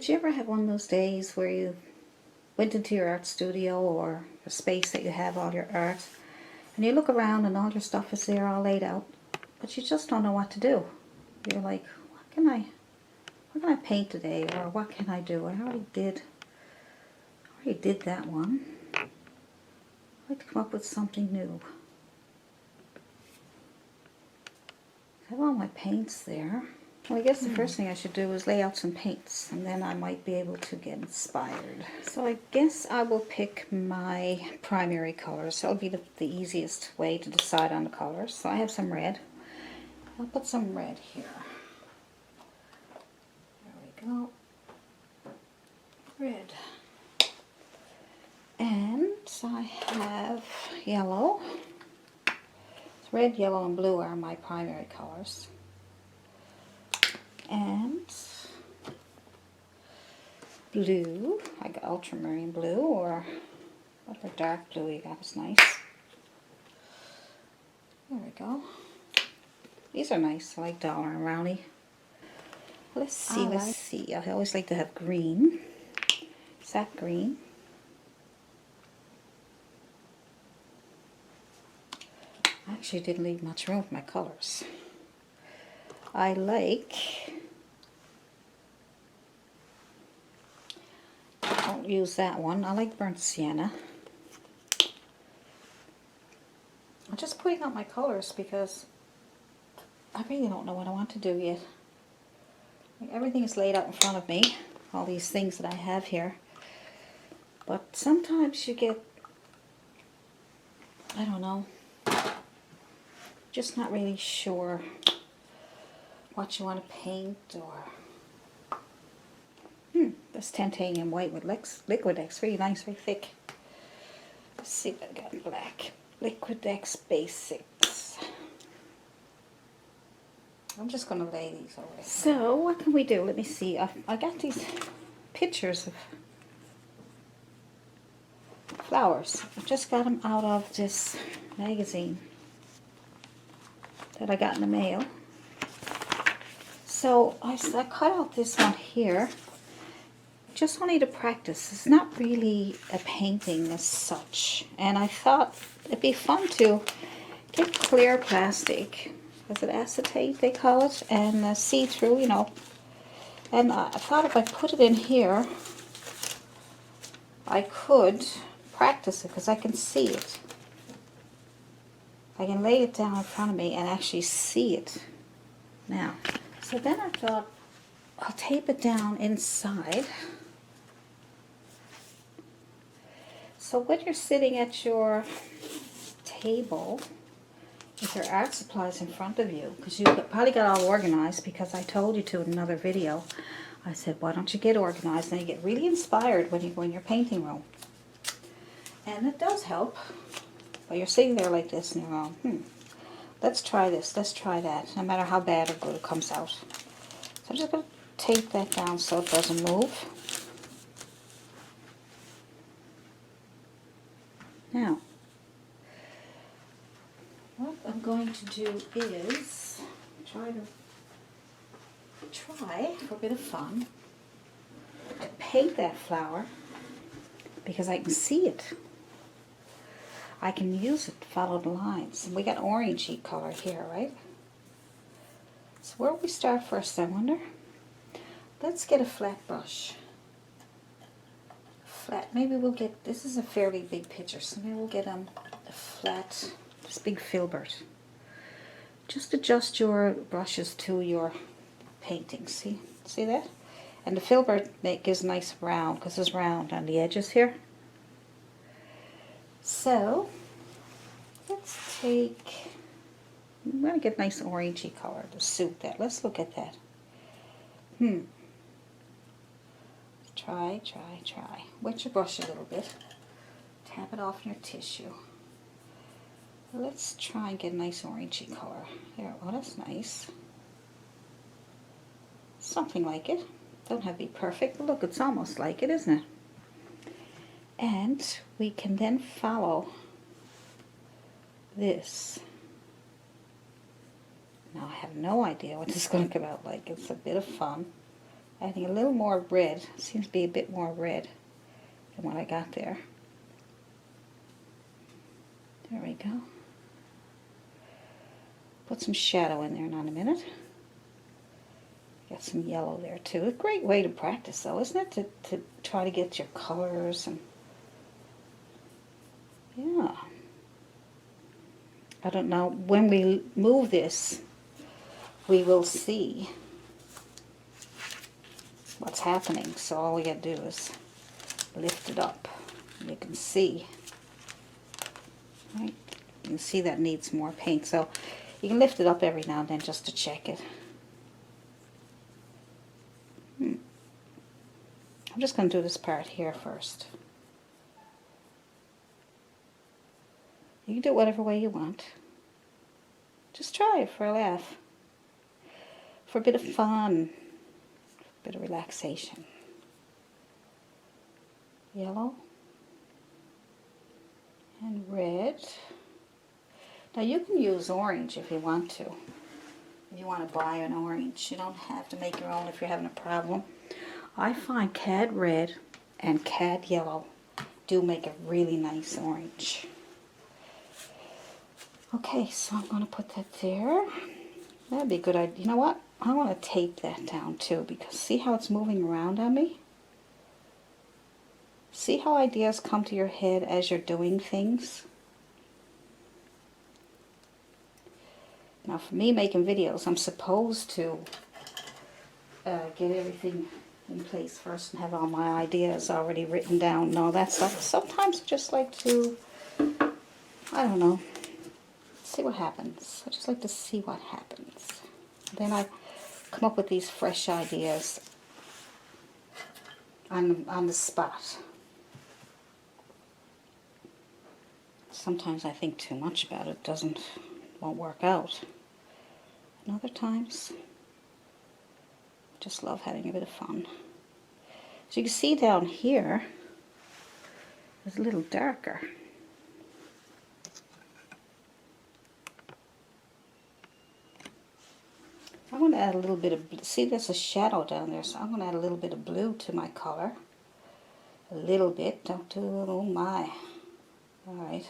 Did you ever have one of those days where you went into your art studio or a space that you have all your art, and you look around and all your stuff is there all laid out, but you just don't know what to do? You're like, what can I paint today, or what can I do? I already did that one. I'd like to come up with something new. I have all my paints there. Well, I guess the first thing I should do is lay out some paints, and then I might be able to get inspired. So I guess I will pick my primary colors. That'll be the easiest way to decide on the colors. So I have some red. I'll put some red here. There we go. Red. And I have yellow. Red, yellow, and blue are my primary colors. And blue, I got ultramarine blue, or whatever dark blue you got is nice. There we go. These are nice, I like Dollar and Roundy. Let's see. I always like to have green. Is that green? I actually didn't leave much room for my colors. I don't use that one. I like burnt sienna. I'm just putting out my colors because I really don't know what I want to do yet. Everything is laid out in front of me, all these things that I have here. But sometimes you get, I don't know, just not really sure what you want to paint, or this titanium white with Liquid-X, really nice, very thick. Let's see if I got black. Liquid-X Basics. I'm just going to lay these over. So what can we do? Let me see. I got these pictures of flowers. I just got them out of this magazine that I got in the mail. So I cut out this one here, just wanted to practice. It's not really a painting as such, and I thought it'd be fun to get clear plastic, is it acetate they call it, and see-through, you know, and I thought if I put it in here I could practice it because I can see it. I can lay it down in front of me and actually see it now. So then I thought I'll tape it down inside. So when you're sitting at your table with your art supplies in front of you, because you probably got all organized because I told you to in another video, I said, why don't you get organized and you get really inspired when you go in your painting room. And it does help. But you're sitting there like this and you're going, let's try this, let's try that, no matter how bad or good it comes out. So I'm just going to tape that down so it doesn't move. Now, what I'm going to do is try, for a bit of fun, to paint that flower because I can see it. I can use it to follow the lines. And we got orangey color here, right? So where do we start first, I wonder? Let's get a flat brush. Flat, maybe we'll get, this is a fairly big picture, so maybe we'll get a flat, this big Filbert. Just adjust your brushes to your painting, see that? And the Filbert gives nice round, because it's round on the edges here. So, let's take, I'm going to get nice orangey color to suit that. Let's look at that. Try. Wet your brush a little bit. Tap it off in your tissue. Let's try and get a nice orangey color. There, oh, that's nice. Something like it. Don't have to be perfect, but look, it's almost like it, isn't it? And we can then follow this. Now I have no idea what this is going to come out like. It's a bit of fun. Adding a little more red. Seems to be a bit more red than what I got there. There we go. Put some shadow in there in a minute. Got some yellow there too. A great way to practice though, isn't it? To try to get your colors and yeah. I don't know, when we move this, we will see what's happening. So all we gotta do is lift it up. You can see, right? You can see that needs more paint. So you can lift it up every now and then just to check it. I'm just gonna do this part here first. You can do it whatever way you want. Just try it for a laugh. For a bit of fun. A bit of relaxation. Yellow. And red. Now you can use orange if you want to. If you want to buy an orange. You don't have to make your own if you're having a problem. I find cad red and cad yellow do make a really nice orange. Okay, so I'm going to put that there. That'd be a good idea. You know what? I want to tape that down too, because see how it's moving around on me? See how ideas come to your head as you're doing things? Now for me making videos, I'm supposed to get everything in place first and have all my ideas already written down and all that stuff. Sometimes I just like to, I don't know, see what happens. I just like to see what happens. Then I come up with these fresh ideas on the spot. Sometimes I think too much about it, won't work out. And other times, I just love having a bit of fun. So you can see down here, it's a little darker. I'm going to add a little bit of, see there's a shadow down there, so I'm going to add a little bit of blue to my color. A little bit, don't do it, oh my. Alright.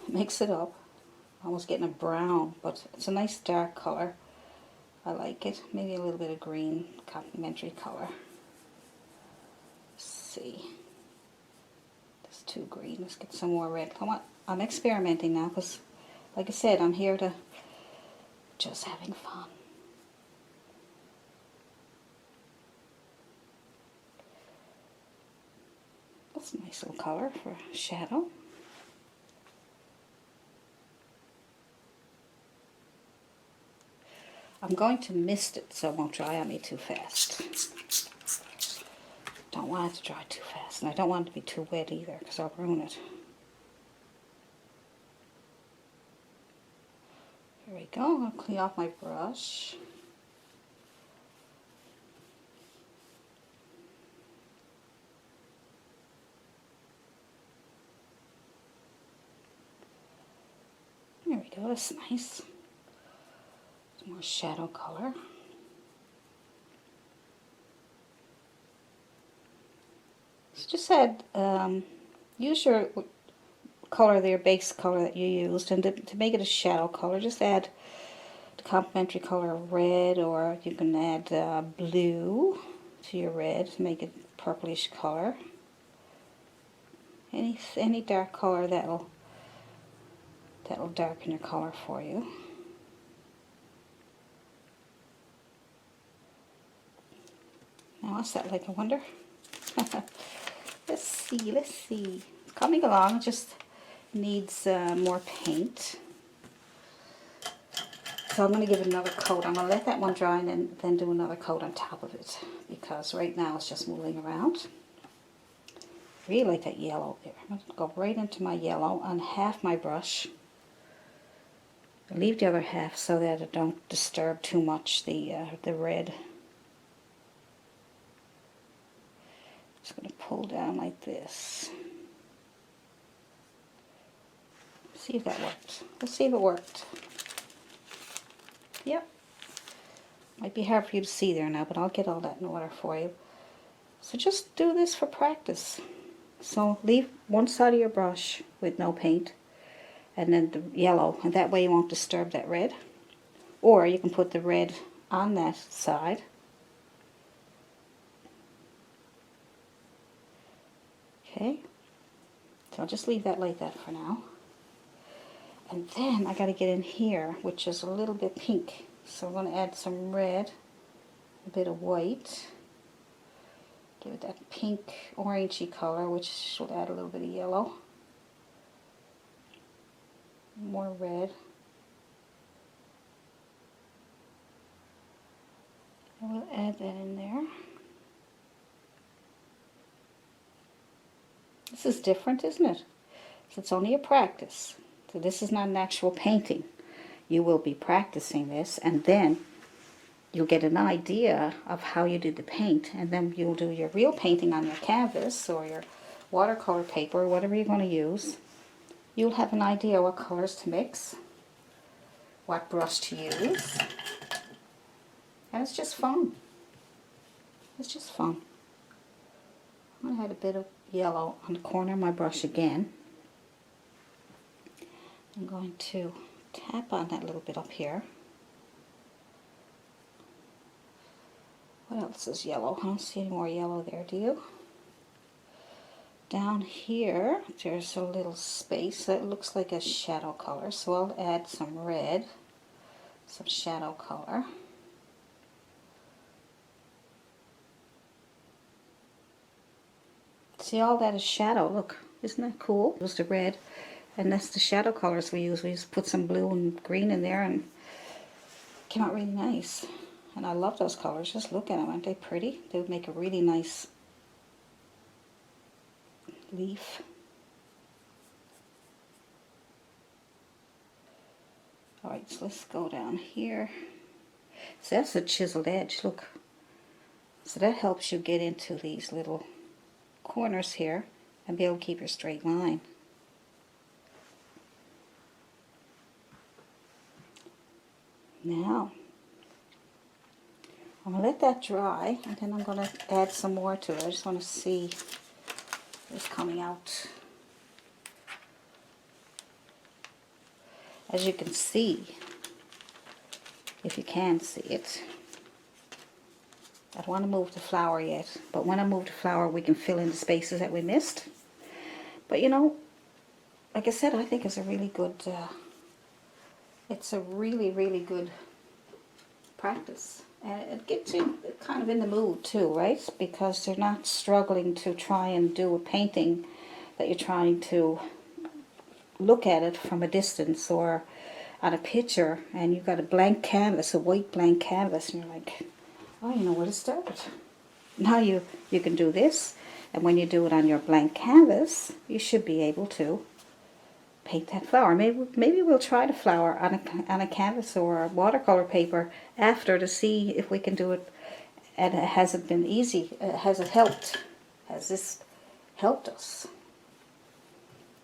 Mix it up. Almost getting a brown, but it's a nice dark color. I like it. Maybe a little bit of green, complementary color. Let's see. That's too green. Let's get some more red. Come on. I'm experimenting now because, like I said, I'm here to just having fun. That's a nice little color for shadow. I'm going to mist it so it won't dry on me too fast. Don't want it to dry too fast, and I don't want it to be too wet either because I'll ruin it. There we go. I'm going to clean off my brush. There we go. That's nice. Some more shadow color. So just add, use your color there, base color that you used, and to make it a shadow color, just add the complementary color of red, or you can add blue to your red to make it purplish color. Any dark color that'll darken your color for you. Now what's that like, I wonder? Let's see. It's coming along, it just needs more paint. So I'm going to give it another coat. I'm going to let that one dry and then do another coat on top of it, because right now it's just moving around. Really like that yellow there. I'm going to go right into my yellow on half my brush. Leave the other half so that it don't disturb too much the red. Just going to pull down like this. See if that worked. Let's see if it worked. Yep. Might be hard for you to see there now, but I'll get all that in order for you. So just do this for practice. So leave one side of your brush with no paint, and then the yellow, and that way you won't disturb that red. Or you can put the red on that side. Okay, so I'll just leave that like that for now. And then I got to get in here, which is a little bit pink. So I'm going to add some red, a bit of white. Give it that pink orangey color, which should add a little bit of yellow. More red. And we'll add that in there. This is different, isn't it? So it's only a practice. So this is not an actual painting. You will be practicing this, and then you'll get an idea of how you did the paint, and then you'll do your real painting on your canvas or your watercolor paper, or whatever you're going to use. You'll have an idea what colors to mix, what brush to use, and it's just fun. It's just fun. I'm going to add a bit of yellow on the corner of my brush again. I'm going to tap on that little bit up here. What else is yellow? I don't see any more yellow there, do you? Down here, there's a little space that looks like a shadow color, so I'll add some red, some shadow color. See, all that is shadow. Look, isn't that cool? It was the red, and that's the shadow colors we use. We just put some blue and green in there, and it came out really nice. And I love those colors. Just look at them. Aren't they pretty? They would make a really nice leaf. Alright, so let's go down here. So that's a chiseled edge. Look. So that helps you get into these little corners here and be able to keep your straight line. Now, I'm going to let that dry, and then I'm going to add some more to it. I just want to see what's coming out. As you can see, if you can see it, I don't want to move the flower yet, but when I move the flower we can fill in the spaces that we missed. But you know, like I said, I think it's a really good, it's a really good practice. And it gets you kind of in the mood too, right? Because you're not struggling to try and do a painting that you're trying to look at it from a distance or on a picture, and you've got a blank canvas, a white blank canvas, and you're like, oh, you know where to start. Now you can do this, and when you do it on your blank canvas, you should be able to paint that flower. Maybe we'll try the flower on a canvas or a watercolor paper after to see if we can do it. And has it been easy? Has it helped? Has this helped us?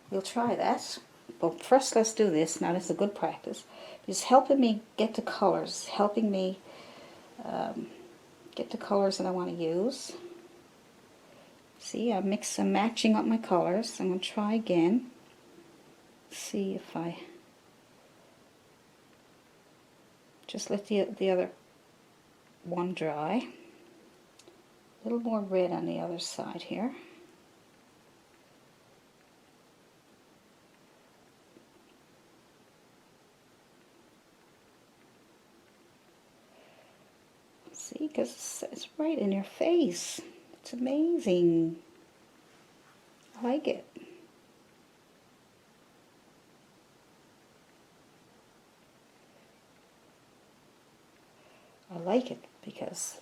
We'll try that. But first let's do this. Now this is a good practice. It's helping me get the colors, helping me get the colors that I want to use. See, I'm matching up my colors. I'm going to try again. See if I just let the other one dry. A little more red on the other side here. See, because it's right in your face. It's amazing. I like it. I like it because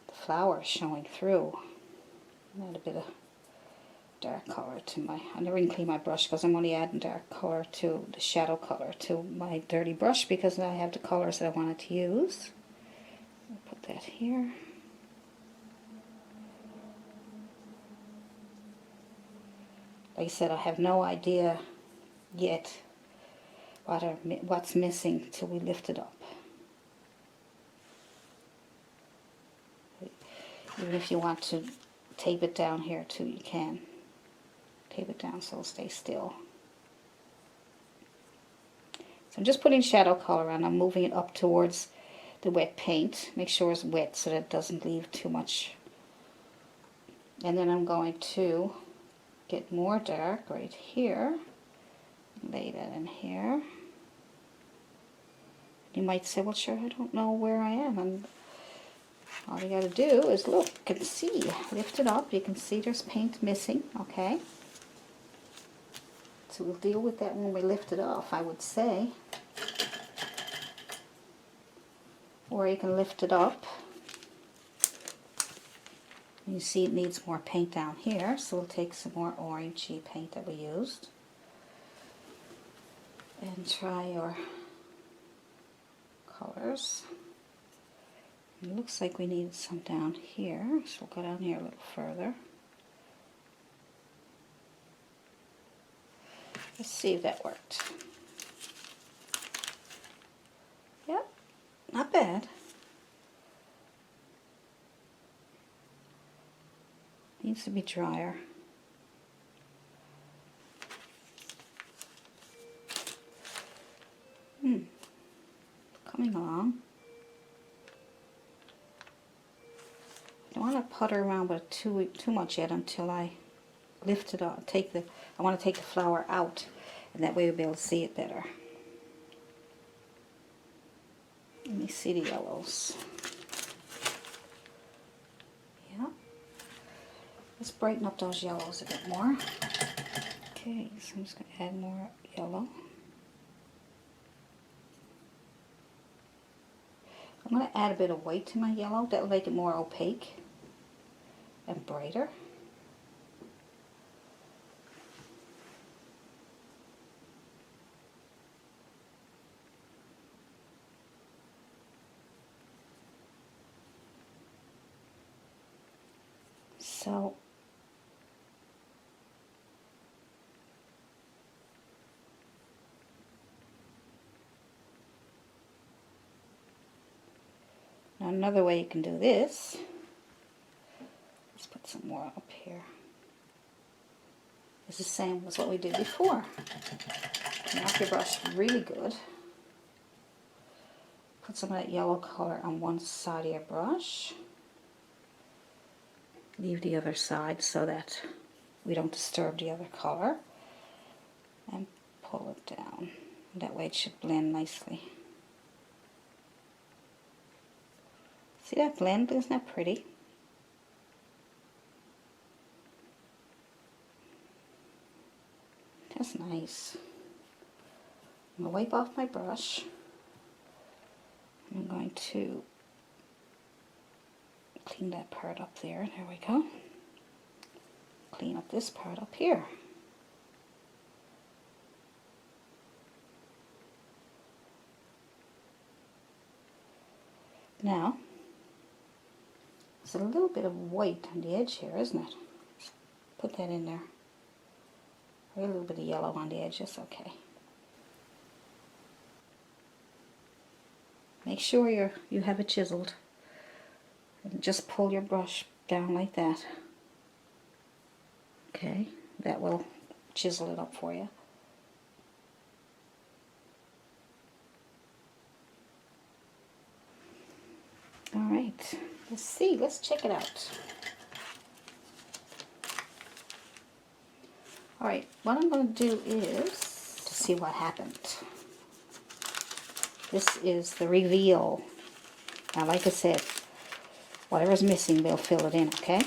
the flower is showing through. Add a bit of dark color to my, I never even clean my brush because I'm only adding dark color to the shadow color to my dirty brush because I have the colors that I wanted to use. I'll put that here. Like I said, I have no idea yet what's missing till we lift it up. Even if you want to tape it down here too, you can. Tape it down so it'll stay still. So I'm just putting shadow color on. I'm moving it up towards the wet paint. Make sure it's wet so that it doesn't leave too much. And then I'm going to get more dark right here. Lay that in here. You might say, well, sure, I don't know where I am. And all you got to do is look, you can see, lift it up. You can see there's paint missing, okay? So we'll deal with that when we lift it off, I would say. Or you can lift it up. You see it needs more paint down here, so we'll take some more orangey paint that we used. And try your colors. It looks like we need some down here, so we'll go down here a little further. Let's see if that worked. Yep, not bad. Needs to be drier. Coming along. I don't want to putter around with it too much yet until I lift it up. I want to take the flower out, and that way we'll be able to see it better. Let me see the yellows. Yeah. Let's brighten up those yellows a bit more. Okay, so I'm just going to add more yellow. I'm going to add a bit of white to my yellow. That'll make it more opaque and brighter. So now another way you can do this, let's put some more up here. It's the same as what we did before. Turn off your brush really good. Put some of that yellow color on one side of your brush. Leave the other side so that we don't disturb the other color. And pull it down. That way it should blend nicely. See that blend? Isn't that pretty? That's nice. I'm going to wipe off my brush. I'm going to clean that part up there. There we go. Clean up this part up here. Now, there's a little bit of white on the edge here, isn't it? Put that in there. A little bit of yellow on the edges, okay. Make sure you have it chiseled. And just pull your brush down like that. Okay, that will chisel it up for you. Alright, let's see, let's check it out. Alright, what I'm going to do is to see what happened. This is the reveal. Now, like I said, whatever's missing, we'll fill it in, okay?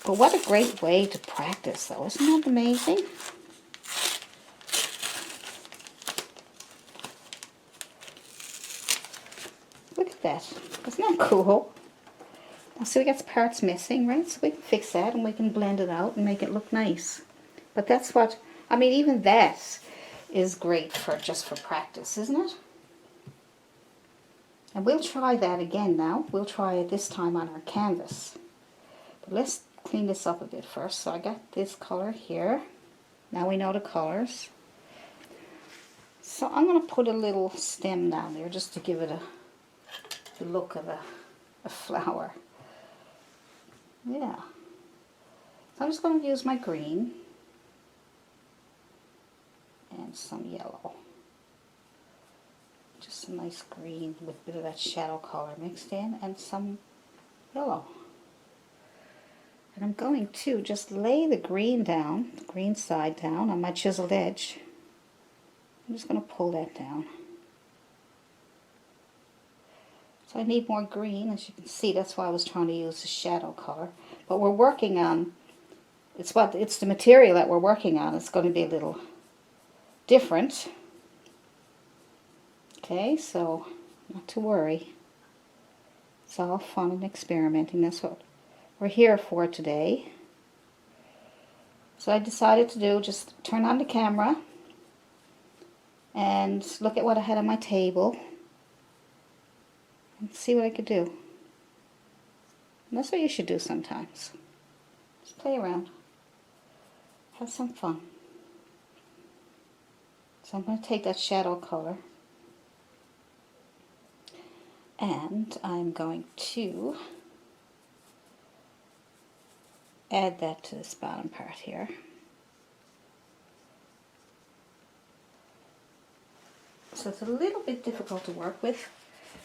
But what a great way to practice, though. Isn't that amazing? Look at that. Isn't that cool? Now, see, we got the parts missing, right? So we can fix that and we can blend it out and make it look nice. But that's what, I mean, even that is great for just for practice, isn't it? And we'll try that again now. We'll try it this time on our canvas. But let's clean this up a bit first. So I got this color here. Now we know the colors. So I'm going to put a little stem down there just to give it the look of a flower. Yeah. So I'm just going to use my green and some yellow. Just a nice green with a bit of that shadow color mixed in and some yellow. And I'm going to just lay the green down, the green side down on my chiseled edge. I'm just going to pull that down. So I need more green, as you can see. That's why I was trying to use the shadow color. But we're working on, it's the material that we're working on. It's going to be a little different. Okay, so not to worry. It's all fun and experimenting. That's what we're here for today. So I decided to do, just turn on the camera and look at what I had on my table and see what I could do. And that's what you should do sometimes. Just play around. Have some fun. So I'm going to take that shadow color and I'm going to add that to this bottom part here. So it's a little bit difficult to work with,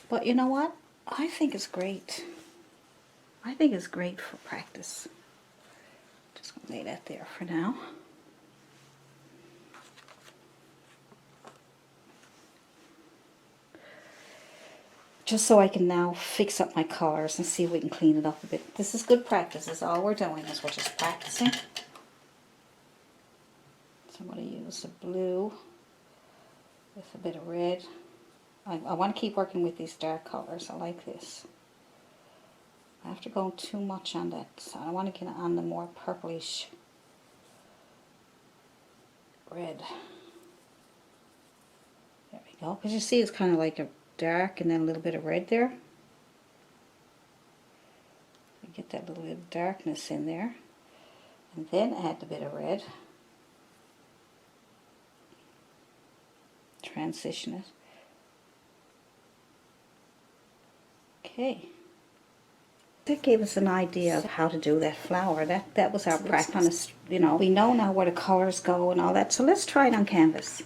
but you know what? I think it's great. I think it's great for practice. Just going to lay that there for now. Just so I can now fix up my colors and see if we can clean it up a bit. This is good practice. This is all we're doing, is we're just practicing. So I'm going to use the blue with a bit of red. I want to keep working with these dark colors. I like this. After going too much on that, so I want to get on the more purplish red. There we go. Because you see it's kind of like a dark and then a little bit of red there. Get that little bit of darkness in there. And then add a bit of red. Transition it. Okay. That gave us an idea of how to do that flower. That was our practice. You know, we know now where the colors go and all that. So let's try it on canvas.